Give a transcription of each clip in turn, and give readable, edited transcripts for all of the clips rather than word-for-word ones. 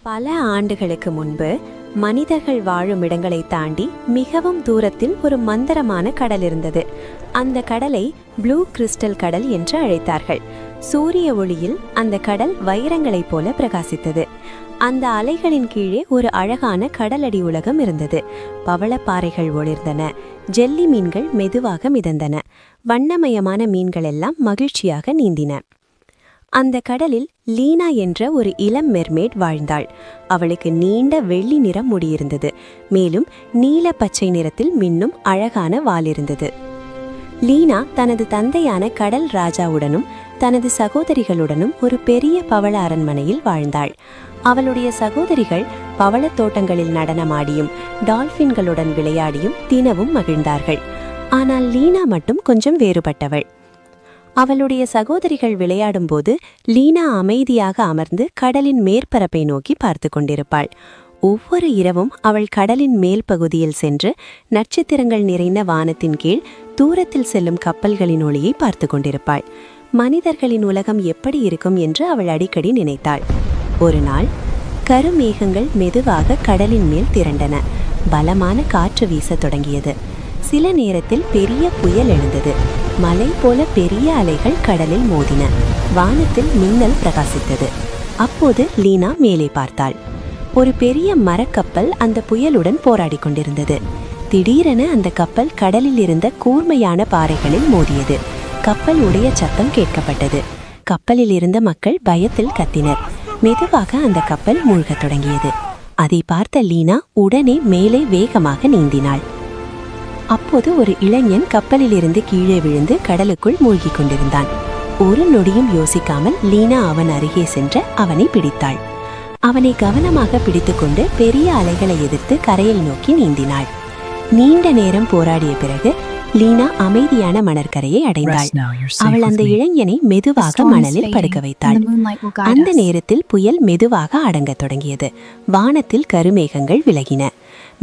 பல ஆண்டுகளுக்கு முன்பு மனிதர்கள் வாழும் இடங்களை தாண்டி மிகவும் தூரத்தில் ஒரு மந்திரமான கடல் இருந்தது. அந்த கடலை ப்ளூ கிறிஸ்டல் கடல் என்று அழைத்தார்கள். சூரிய ஒளியில் அந்த கடல் வைரங்களைப் போல பிரகாசித்தது. அந்த அலைகளின் கீழே ஒரு அழகான கடலடி உலகம் இருந்தது. பவளப்பாறைகள் ஒளிர்ந்தன, ஜெல்லி மீன்கள் மெதுவாக மிதந்தன, வண்ணமயமான மீன்கள் எல்லாம் மகிழ்ச்சியாக நீந்தின. அந்த கடலில் லீனா என்ற ஒரு இளம் மெர்மேட் வாழ்ந்தாள். அவளுக்கு நீண்ட வெள்ளி நிறம் முடியிருந்தது. மேலும் நீல பச்சை நிறத்தில் மின்னும் அழகான வால் இருந்தது. லீனா தனது தந்தையான கடல் ராஜாவுடனும் தனது சகோதரிகளுடனும் ஒரு பெரிய பவள அரண்மனையில் வாழ்ந்தாள். அவளுடைய சகோதரிகள் பவளத் தோட்டங்களில் நடனமாடியும் டால்பின்களுடன் விளையாடியும் தினமும் மகிழ்ந்தார்கள். ஆனால் லீனா மட்டும் கொஞ்சம் வேறுபட்டவள். அவளுடைய சகோதரிகள் விளையாடும்போது லீனா அமைதியாக அமர்ந்து கடலின் மேற்பரப்பை நோக்கி பார்த்து கொண்டிருப்பாள். ஒவ்வொரு இரவும் அவள் கடலின் மேல் பகுதியில் சென்று நட்சத்திரங்கள் நிறைந்த வானத்தின் கீழ் தூரத்தில் செல்லும் கப்பல்களின் ஒளியை பார்த்து கொண்டிருப்பாள். மனிதர்களின் உலகம் எப்படி இருக்கும் என்று அவள் அடிக்கடி நினைத்தாள். ஒரு நாள் கருமேகங்கள் மெதுவாக கடலின் மேல் திரண்டன. பலமான காற்று வீசத் தொடங்கியது. சில நேரத்தில் பெரிய புயல் எழுந்தது. மலை போல பெரிய அலைகள் கடலில் மோதின. வானத்தில் மின்னல் பிரகாசித்தது. அப்போது லீனா மேலே பார்த்தாள். ஒரு பெரிய மரக்கப்பல் அந்த புயலுடன் போராடி கொண்டிருந்தது. திடீரென அந்த கப்பல் கடலில் இருந்த கூர்மையான பாறைகளில் மோதியது. கப்பல் உடைய சத்தம் கேட்கப்பட்டது. கப்பலில் இருந்த மக்கள் பயத்தில் கத்தினர். மெதுவாக அந்த கப்பல் மூழ்கத் தொடங்கியது. அதை பார்த்த லீனா உடனே மேலே வேகமாக நீந்தினாள். அப்போது ஒரு இளைஞன் கப்பலிலிருந்து கீழே விழுந்து கடலுக்குள் மூழ்கி கொண்டிருந்தான். ஒரு நொடியும் யோசிக்காமல் லீனா அவன் அருகே சென்று அவனை பிடித்தாள். அவனை கவனமாக பிடித்துக்கொண்டு பெரிய அலைகளை எதிர்த்து கரையை நோக்கி நீந்தினாள். நீண்ட நேரம் போராடிய பிறகு லீனா அமைதியான மணற்கரையை அடைந்தாள். அவள் அந்த இளைஞனை மெதுவாக மணலில் படுக்க வைத்தாள். அந்த நேரத்தில் புயல் மெதுவாக அடங்கத் தொடங்கியது. வானத்தில் கருமேகங்கள் விலகின.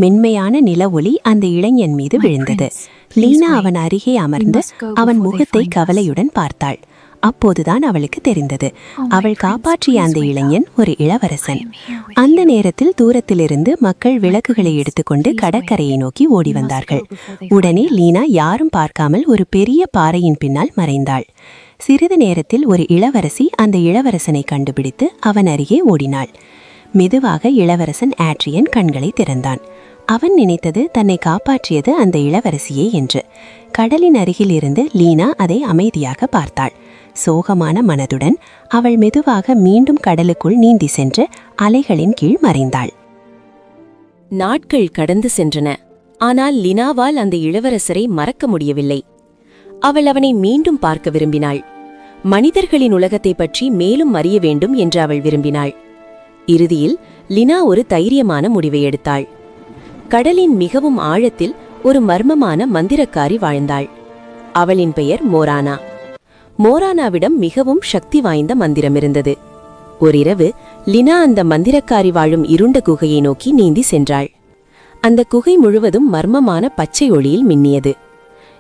மென்மையான நில ஒளி அந்த இளைஞன் மீது விழுந்தது. லீனா அவன் அருகே அமர்ந்து அவன் முகத்தை கவலையுடன் பார்த்தாள். அப்போதுதான் அவளுக்கு தெரிந்தது, அவள் காப்பாற்றிய அந்த இளைஞன் ஒரு இளவரசன். அந்த நேரத்தில் தூரத்திலிருந்து மக்கள் விளக்குகளை எடுத்துக்கொண்டு கடற்கரையை நோக்கி ஓடி வந்தார்கள். உடனே லீனா யாரும் பார்க்காமல் ஒரு பெரிய பாறையின் பின்னால் மறைந்தாள். சிறிது நேரத்தில் ஒரு இளவரசி அந்த இளவரசனை கண்டுபிடித்து அவன் அருகே ஓடினாள். மெதுவாக இளவரசன் ஆட்ரியன் கண்களை திறந்தான். அவன் நினைத்தது தன்னை காப்பாற்றியது அந்த இளவரசியே என்று. கடலின் அருகில் இருந்து லீனா அதை அமைதியாக பார்த்தாள். சோகமான மனதுடன் அவள் மெதுவாக மீண்டும் கடலுக்குள் நீந்தி சென்று அலைகளின் கீழ் மறைந்தாள். நாட்கள் கடந்து சென்றன. ஆனால் லினாவால் அந்த இளவரசரை மறக்க முடியவில்லை. அவள் அவனை மீண்டும் பார்க்க விரும்பினாள். மனிதர்களின் உலகத்தை பற்றி மேலும் அறிய வேண்டும் என்று அவள் விரும்பினாள். இறுதியில் லினா ஒரு தைரியமான முடிவை எடுத்தாள். கடலின் மிகவும் ஆழத்தில் ஒரு மர்மமான மந்திரக்காரி வாழ்ந்தாள். அவளின் பெயர் மோரானா. மோரானாவிடம் மிகவும் சக்தி வாய்ந்த மந்திரம் இருந்தது. ஓரிரவு லினா அந்த மந்திரக்காரி வாழும் இருண்ட குகையை நோக்கி நீந்தி சென்றாள். அந்த குகை முழுவதும் மர்மமான பச்சை ஒளியில் மின்னியது.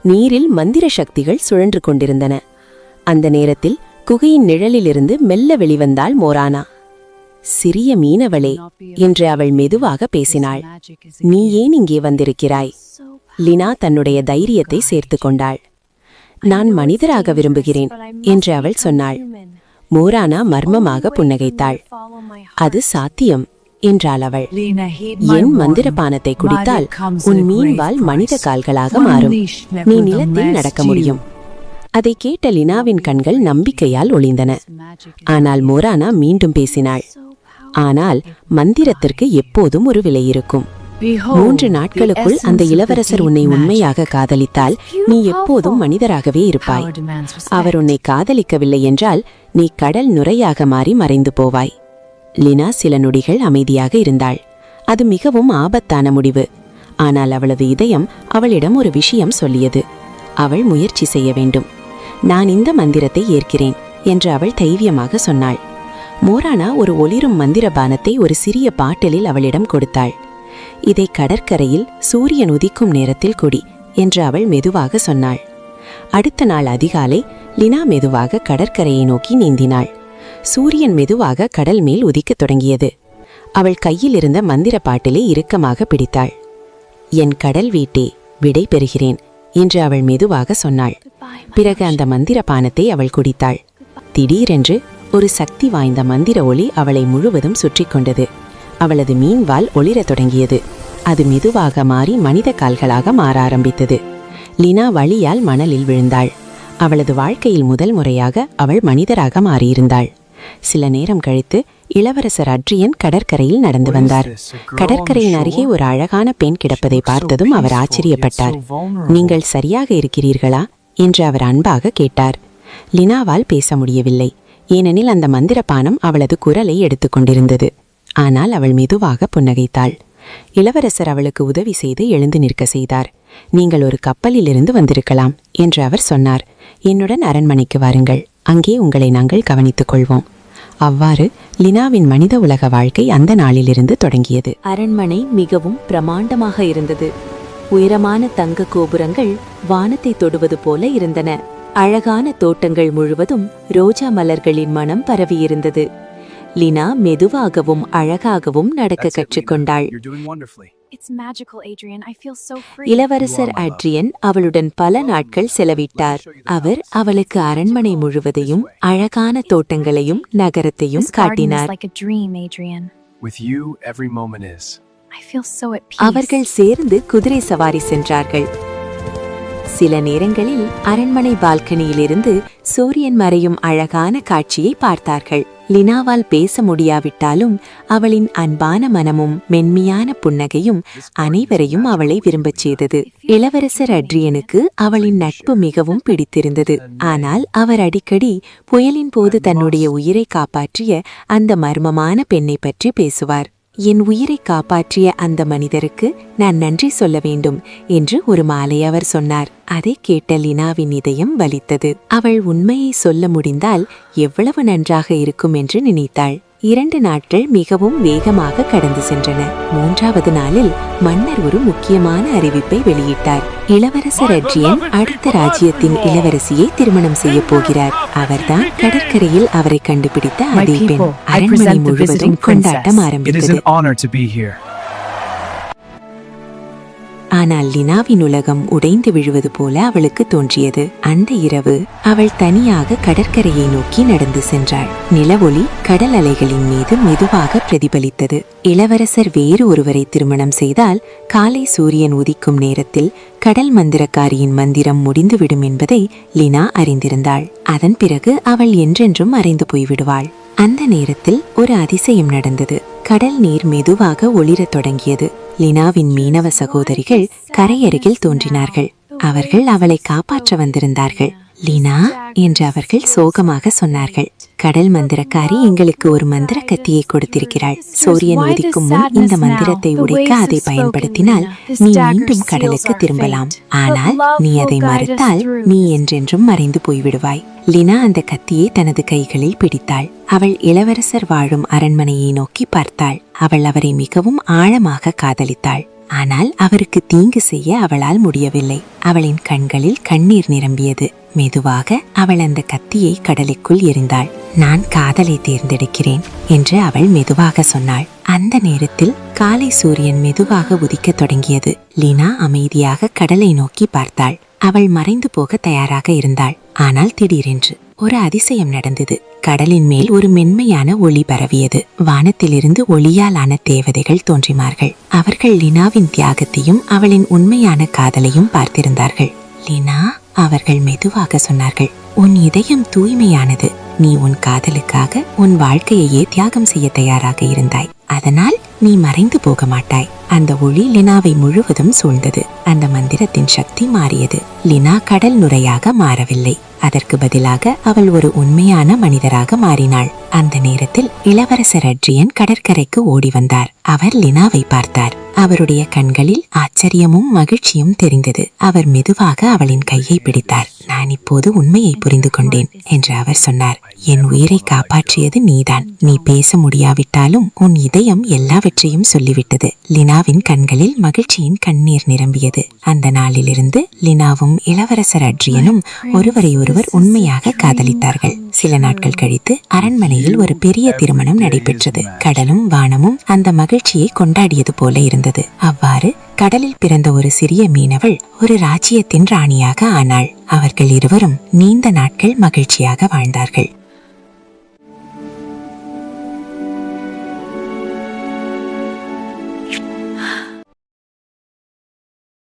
நீரில் மந்திர சக்திகள் சுழன்று கொண்டிருந்தன. அந்த நேரத்தில் குகையின் நிழலிலிருந்து மெல்ல வெளிவந்தாள் மோரானா. சிறிய மீனவளே என்று அவள் மெதுவாக பேசினாள். நீ ஏன் இங்கே வந்திருக்கிறாய்? லினா தன்னுடைய தைரியத்தை சேர்த்து கொண்டாள். நான் மனிதராக விரும்புகிறேன் என்று அவள் சொன்னாள். மோரானா மர்மமாக புன்னகைத்தாள். அது சாத்தியம் என்றாள் அவள். என் மந்திரபானத்தை குடித்தால் உன் மீன்வால் மனித கால்களாக மாறும். நீ நிலத்தில் நடக்க முடியும். அதை கேட்ட லினாவின் கண்கள் நம்பிக்கையால் ஒளிந்தன. ஆனால் மோரானா மீண்டும் பேசினாள். ஆனால் மந்திரத்திற்கு எப்போதும் ஒரு விலை இருக்கும். 3 நாட்களுக்குள் அந்த இளவரசர் உன்னை உண்மையாக காதலித்தால் நீ எப்போதும் மனிதராகவே இருப்பாய். அவர் உன்னை காதலிக்கவில்லை என்றால் நீ கடல் நுரையாக மாறி மறைந்து போவாய். லினா சில நொடிகள் அமைதியாக இருந்தாள். அது மிகவும் ஆபத்தான முடிவு. ஆனால் அவளது இதயம் அவளிடம் ஒரு விஷயம் சொல்லியது. அவள் முயற்சி செய்ய வேண்டும். நான் இந்த மந்திரத்தை ஏற்கிறேன் என்று அவள் தைரியமாக சொன்னாள். மோரானா ஒரு ஒளிரும் மந்திரபானத்தை ஒரு சிறிய பாட்டிலில் அவளிடம் கொடுத்தாள். இதை கடற்கரையில் சூரியன் உதிக்கும் நேரத்தில் குடி என்று அவள் மெதுவாக சொன்னாள். அடுத்த நாள் அதிகாலை லினா மெதுவாக கடற்கரையை நோக்கி நீந்தினாள். சூரியன் மெதுவாக கடல் மேல் உதிக்கத் தொடங்கியது. அவள் கையில் இருந்த மந்திர பாட்டிலை இறுக்கமாக பிடித்தாள். என் கடல் வீட்டே, விடை பெறுகிறேன் என்று அவள் மெதுவாக சொன்னாள். பிறகு அந்த மந்திர பானத்தை அவள் குடித்தாள். திடீரென்று ஒரு சக்தி வாய்ந்த மந்திர ஒளி அவளை முழுவதும் சுற்றி கொண்டது. அவளது மீன்வால் ஒளிரத் தொடங்கியது. அது மெதுவாக மாறி மனித கால்களாக மாற ஆரம்பித்தது. லினா வலியால் மணலில் விழுந்தாள். அவளது வாழ்க்கையில் முதல் முறையாக அவள் மனிதராக மாறியிருந்தாள். சில நேரம் கழித்து இளவரசர் அட்ரியன் கடற்கரையில் நடந்து வந்தார். கடற்கரையின் அருகே ஒரு அழகான பெண் கிடப்பதை பார்த்ததும் அவர் ஆச்சரியப்பட்டார். நீங்கள் சரியாக இருக்கிறீர்களா என்று அவர் அன்பாக கேட்டார். லினாவால் பேச முடியவில்லை, ஏனெனில் அந்த மந்திரபானம் அவளது குரலை எடுத்துக்கொண்டிருந்தது. ஆனால் அவள் மெதுவாக புன்னகைத்தாள். இளவரசர் அவளுக்கு உதவி செய்து எழுந்து நிற்க செய்தார். நீங்கள் ஒரு கப்பலிலிருந்து வந்திருக்கலாம் என்று அவர் சொன்னார். என்னுடன் அரண்மனைக்கு வாருங்கள், அங்கே உங்களை நாங்கள் கவனித்துக் கொள்வோம். அவ்வாறு லினாவின் மனித உலக வாழ்க்கை அந்த நாளிலிருந்து தொடங்கியது. அரண்மனை மிகவும் பிரமாண்டமாக இருந்தது. உயரமான தங்க கோபுரங்கள் வானத்தை தொடுவது போல இருந்தன. அழகான தோட்டங்கள் முழுவதும் ரோஜா மலர்களின் மனம் பரவியிருந்தது. லினா மெதுவாகவும் அழகாகவும் நடக்க கற்றுக்கொண்டாள். இளவரசர் அட்ரியன் அவளுடன் பல நாட்கள் செலவிட்டார். அவர் அவளுக்கு அரண்மனை முழுவதையும், அழகான தோட்டங்களையும் நகரத்தையும் காட்டினார். அவர்கள் சேர்ந்து குதிரை சவாரி சென்றார்கள். சில நேரங்களில் அரண்மனை பால்கனியிலிருந்து சூரியன் மறையும் அழகான காட்சியை பார்த்தார்கள். லினாவால் பேச முடியாவிட்டாலும் அவளின் அன்பான மனமும் மென்மையான புன்னகையும் அனைவரையும் அவளை விரும்பச் செய்தது. இளவரசர் அட்ரியனுக்கு அவளின் நட்பு மிகவும் பிடித்திருந்தது. ஆனால் அவர் அடிக்கடி புயலின் போது தன்னுடைய உயிரை காப்பாற்றிய அந்த மர்மமான பெண்ணை பற்றி பேசுவார். என் உயிரை காப்பாற்றிய அந்த மனிதருக்கு நான் நன்றி சொல்ல வேண்டும் என்று ஒரு மாலை அவர் சொன்னார். அதை கேட்ட லினாவின் இதயம் வலித்தது. அவள் உண்மையை சொல்ல முடிந்தால் எவ்வளவு நன்றாக இருக்கும் என்று நினைத்தாள். 2 நாட்கள் மிகவும் வேகமாக கடந்து சென்றன. 3வது நாளில் மன்னர் ஒரு முக்கியமான அறிவிப்பை வெளியிட்டார். இளவரசர் அட்ரியன் அடுத்த ராஜ்யத்தின் இளவரசியை திருமணம் செய்ய போகிறார். அவர்தான் கடற்கரையில் அவரை கண்டுபிடித்த அதே பெண். அரண்மனை முழுவதும் கொண்டாட்டம் ஆரம்பித்தது. ஆனால் லினாவின் உலகம் உடைந்து விழுவது போல அவளுக்கு தோன்றியது. அந்த இரவு அவள் தனியாக கடற்கரையை நோக்கி நடந்து சென்றாள். நிலவொளி கடல் அலைகளின் மீது மெதுவாக பிரதிபலித்தது. இளவரசர் வேறு ஒருவரை திருமணம் செய்தால் காலை சூரியன் உதிக்கும் நேரத்தில் கடல் மந்திரக்காரியின் மந்திரம் முடிந்துவிடும் என்பதை லினா அறிந்திருந்தாள். அதன் பிறகு அவள் என்றென்றும் மறைந்து போய்விடுவாள். அந்த நேரத்தில் ஒரு அதிசயம் நடந்தது. கடல் நீர் மெதுவாக ஒளிரத் தொடங்கியது. லினாவின் மீனவ சகோதரிகள் கரையருகில் தோன்றினார்கள். அவர்கள் அவளை காப்பாற்ற வந்திருந்தார்கள். லினா என்று அவர்கள் சோகமாக சொன்னார்கள். கடல் மந்திரக்காரி எங்களுக்கு ஒரு மந்திர கத்தியை கொடுத்திருக்கிறாள். சூரியன் உதிக்கும் முன் இந்த மந்திரத்தை உடைக்க அதை பயன்படுத்தினால் நீ மீண்டும் கடலுக்கு திரும்பலாம். ஆனால் நீ அதை மறுத்தால் நீ என்றென்றும் மறைந்து போய்விடுவாய். லினா அந்த கத்தியை தனது கைகளில் பிடித்தாள். அவள் இளவரசர் வாழும் அரண்மனையை நோக்கி பார்த்தாள். அவள் அவரை மிகவும் ஆழமாக காதலித்தாள். ஆனால் அவருக்கு தீங்கு செய்ய அவளால் முடியவில்லை. அவளின் கண்களில் கண்ணீர் நிரம்பியது. மெதுவாக அவள் அந்த கத்தியை கடலுக்குள் எறிந்தாள். நான் காதலை தேர்ந்தெடுக்கிறேன் என்று அவள் மெதுவாக சொன்னாள். அந்த நேரத்தில் காலை சூரியன் மெதுவாக உதிக்கத் தொடங்கியது. லினா அமைதியாக கடலை நோக்கி பார்த்தாள். அவள் மறைந்து போக தயாராக இருந்தாள். ஆனால் திடீரென்று ஒரு அதிசயம் நடந்தது. கடலின் மேல் ஒரு மென்மையான ஒளி பரவியது. வானத்திலிருந்து ஒளியால் ஆன தேவதைகள் தோன்றினார்கள். அவர்கள் லினாவின் தியாகத்தையும் அவளின் உண்மையான காதலையும் பார்த்திருந்தார்கள். லினா, அவர்கள் மெதுவாக சொன்னார்கள், உன் இதயம் தூய்மையானது. நீ உன் காதலுக்காக உன் வாழ்க்கையையே தியாகம் செய்ய தயாராக இருந்தாய். அதனால் நீ மறைந்து போக மாட்டாய். அந்த ஒளி லினாவை முழுவதும் சூழ்ந்தது. அந்த மந்திரத்தின் சக்தி மாறியது. லினா கடல் நுரையாக மாறவில்லை. அதற்கு பதிலாக அவள் ஒரு உண்மையான மனிதராக மாறினாள். அந்த நேரத்தில் இளவரசர் அட்ரியன் கடற்கரைக்கு ஓடி வந்தார். அவர் லினாவை பார்த்தார். அவருடைய கண்களில் ஆச்சரியமும் மகிழ்ச்சியும் தெரிந்தது. அவர் மெதுவாக அவளின் கையை பிடித்தார். நான் இப்போது உண்மையை புரிந்து கொண்டேன் என்று அவர் சொன்னார். என் உயிரை காப்பாற்றியது நீதான். நீ பேச முடியாவிட்டாலும் உன் இதயம் எல்லாவற்றையும் சொல்லிவிட்டது. லினாவின் கண்களில் மகிழ்ச்சியின் கண்ணீர் நிரம்பியது. அந்த நாளிலிருந்து லினாவும் லினாவும் இளவரசர் அட்ரியனும் ஒருவரையொருவர் உண்மையாக காதலித்தார்கள். சில நாட்கள் கழித்து அரண்மனையில் ஒரு பெரிய திருமணம் நடைபெற்றது. கடலும் வானமும் அந்த மகிழ்ச்சியை கொண்டாடியது போல இருந்தது. அவ்வாறு கடலில் பிறந்த ஒரு சிறிய மீனவள் ஒரு ராஜ்யத்தின் ராணியாக ஆனாள். அவர்கள் இருவரும் நீண்ட நாட்கள் மகிழ்ச்சியாக வாழ்ந்தார்கள்.